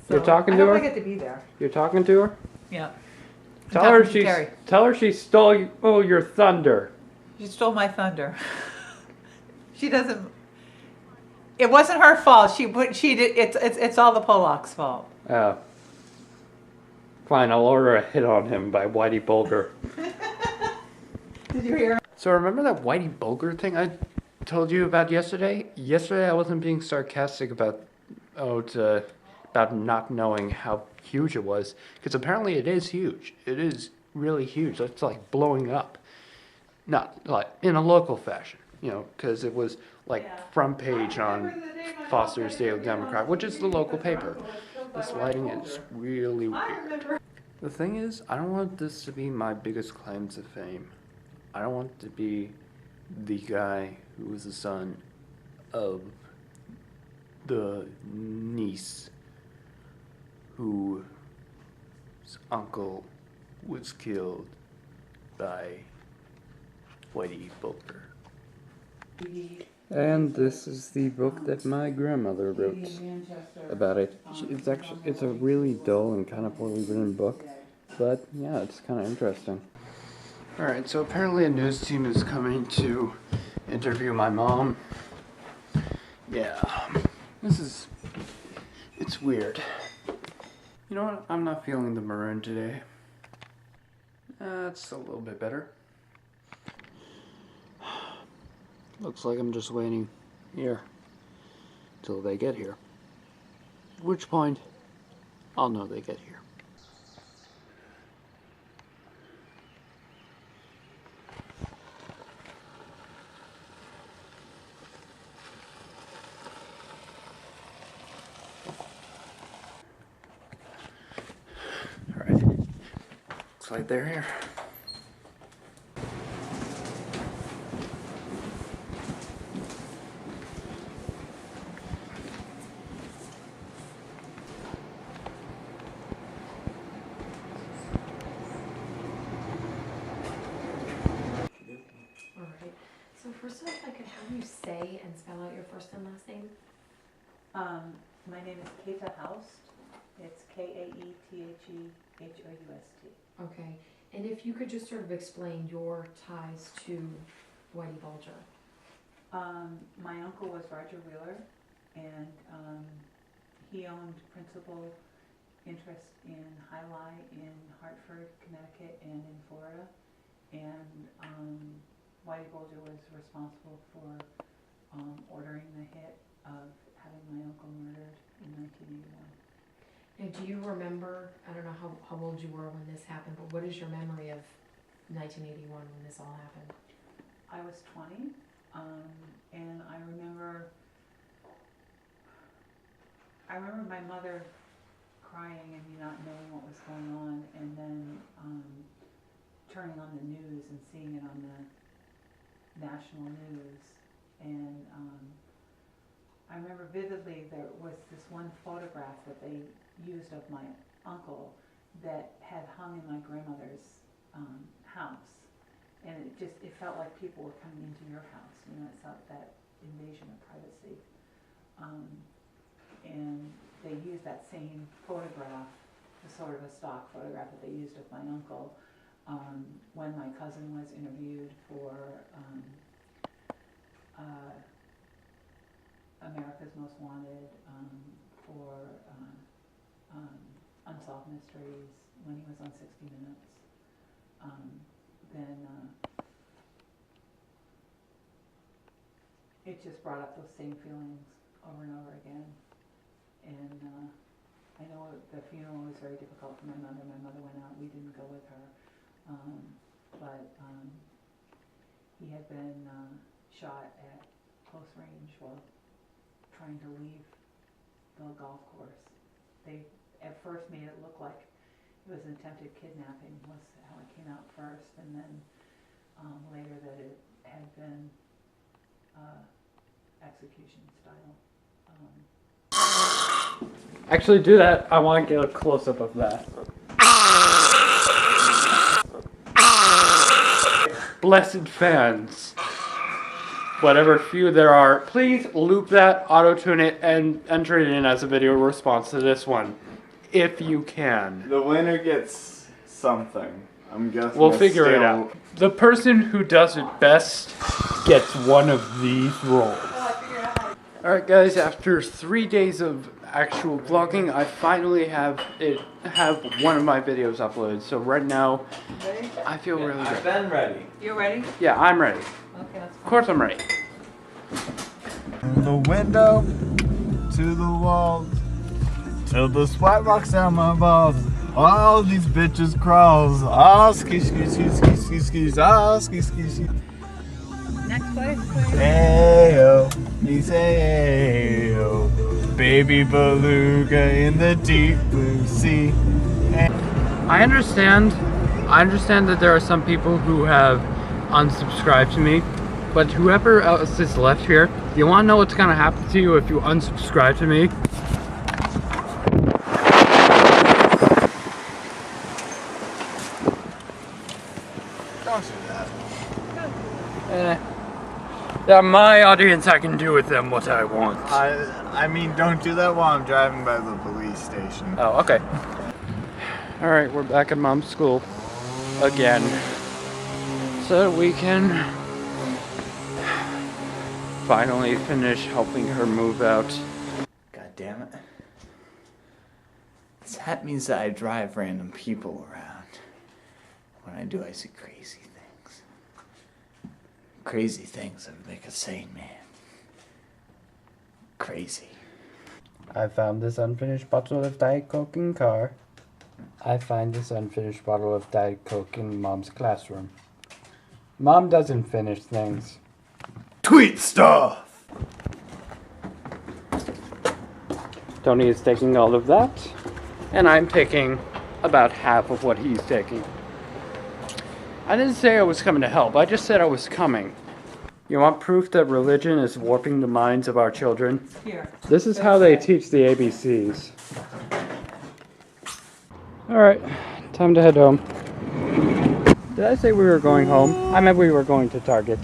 So You're talking to her? I hope I get to be there. You're talking to her? Yeah. Tell her she stole your thunder. She stole my thunder. She doesn't. It wasn't her fault. She did. It's all the Pollock's fault. Oh. Fine, I'll order a hit on him by Whitey Bulger. Did you hear? So remember that Whitey Bulger thing I told you about yesterday? Yesterday I wasn't being sarcastic about not knowing how huge it was, because apparently it is huge. It is really huge. It's like blowing up. Not like in a local fashion, because it was like front page on Foster's Daily Democrat, which is the local paper. This lighting is really weird. The thing is, I don't want this to be my biggest claim to fame. I don't want to be the guy who was the son of the niece whose uncle was killed by Whitey Bulger. And this is the book that my grandmother wrote about it. It's a really dull and kind of poorly written book, but yeah, it's kind of interesting. Alright, so apparently a news team is coming to interview my mom. Yeah, it's weird. You know what? I'm not feeling the maroon today. It's a little bit better. Looks like I'm just waiting here till they get here. At which point, I'll know they get here. Alright. Looks like they're here. So first of all, if I could have you say and spell out your first and last name? My name is Keita Houst. It's Kaetthehoust. Okay, and if you could just sort of explain your ties to Whitey Bulger. My uncle was Roger Wheeler, and he owned principal interest in High Lie in Hartford, Connecticut, and in Florida. And Whitey Bulger was responsible for ordering the hit of having my uncle murdered in 1981. And do you remember, I don't know how old you were when this happened, but what is your memory of 1981 when this all happened? I was 20, and I remember my mother crying and me not knowing what was going on, and then turning on the news and seeing it on the national news. And I remember vividly there was this one photograph that they used of my uncle that had hung in my grandmother's house, and it felt like people were coming into your house. It felt that invasion of privacy. And they used that same photograph, sort of a stock photograph that they used of my uncle, when my cousin was interviewed for America's Most Wanted, for Unsolved Mysteries, when he was on 60 Minutes. Then it just brought up those same feelings over and over again. And I know the funeral was very difficult for my mother. My mother went out, we didn't go with her. But he had been shot at close range while trying to leave the golf course. They at first made it look like it was an attempted kidnapping, was how it came out first, and then later that it had been execution style. Actually, do that. I want to get a close-up of that. Blessed fans, whatever few there are, please loop that, auto-tune it, and enter it in as a video response to this one. if you can. The winner gets something. I'm guessing. We'll figure it out. The person who does it best gets one of these rolls. Alright guys, after 3 days of actual vlogging, I finally have one of my videos uploaded. So right now, Ready? I feel really I've good. been ready. You ready? Yeah, I'm ready. Okay, let's Of course I'm ready. The window to the walls till the sweat rocks down my balls. All these bitches crawls. Oh, ski, ski, ski, ski, ski, ski, oh, ski, ski, ski. Next place, please. Ayo, you say ayo. Baby beluga in the deep blue sea. I understand that there are some people who have unsubscribed to me, but whoever else is left here, you want to know what's gonna happen to you if you unsubscribe to me? Don't do that. Yeah, my audience, I can do with them what I want. I mean, don't do that while I'm driving by the police station. Oh, okay. Alright, we're back at Mom's school again. So we can finally finish helping her move out. God damn it. That means that I drive random people around. When I do, I see crazy things. Crazy things that would make a sane man. Crazy. I found this unfinished bottle of Diet Coke in car. I find this unfinished bottle of Diet Coke in Mom's classroom. Mom doesn't finish things. Tweet stuff! Tony is taking all of that, and I'm taking about half of what he's taking. I didn't say I was coming to help, I just said I was coming. You want proof that religion is warping the minds of our children? Here. This is how they teach the ABCs. Alright, time to head home. Did I say we were going home? I meant we were going to Target.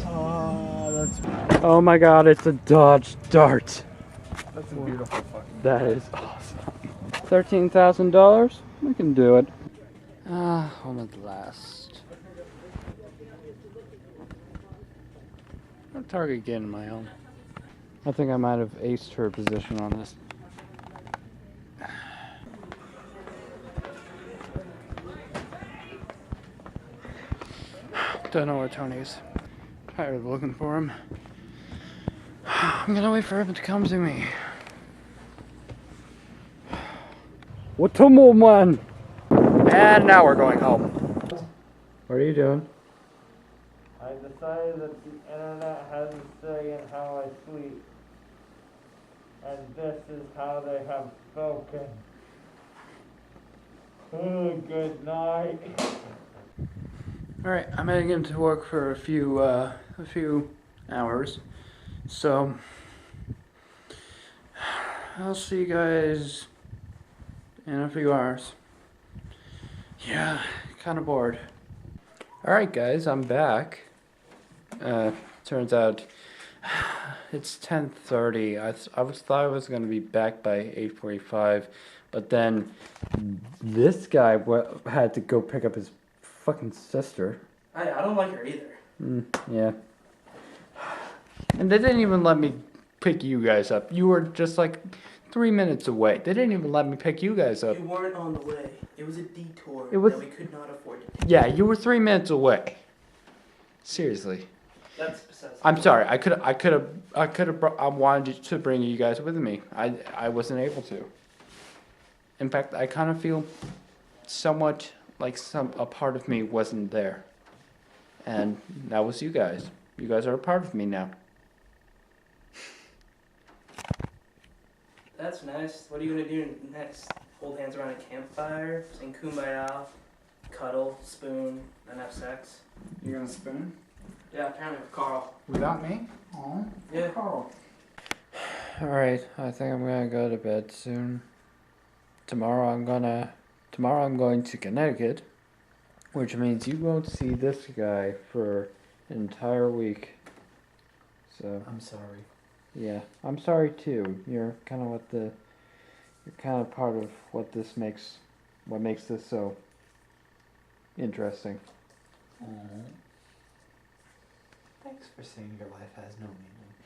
Oh my god, it's a Dodge Dart. That's a beautiful fucking. That is awesome. $13,000? We can do it. Home at last. I'll Target getting my own. I think I might have aced her position on this. Don't know where Tony is. Tired of looking for him. I'm gonna wait for him to come to me. What's up, old man? And now we're going home. What are you doing? I decided that the internet has a say in how I sleep. And this is how they have spoken. Oh, good night. Alright, I'm heading into work for a few hours. So I'll see you guys in a few hours. Yeah, kinda bored. Alright guys, I'm back. Turns out it's 10:30. I thought I was gonna be back by 8:45, but then this guy had to go pick up his fucking sister. I don't like her either. Yeah. And they didn't even let me pick you guys up. You were just like 3 minutes away. They didn't even let me pick you guys up. You weren't on the way. It was a detour It was- that we could not afford to take. Yeah, you were 3 minutes away. Seriously. That's besides. I'm sorry. I wanted to bring you guys with me. I wasn't able to. In fact, I kind of feel somewhat like a part of me wasn't there. And that was you guys. You guys are a part of me now. That's nice. What are you gonna do next? Hold hands around a campfire, sing kumbaya, cuddle, spoon, and have sex? You gonna spoon? Yeah, apparently with Carl. Without me? Oh, Yeah. Carl. Alright, I think I'm gonna go to bed soon. Tomorrow I'm going to Connecticut, which means you won't see this guy for an entire week. So I'm sorry. yeah, I'm sorry too. You're You're kind of part of what makes this so interesting. Thanks for saying your life has no meaning.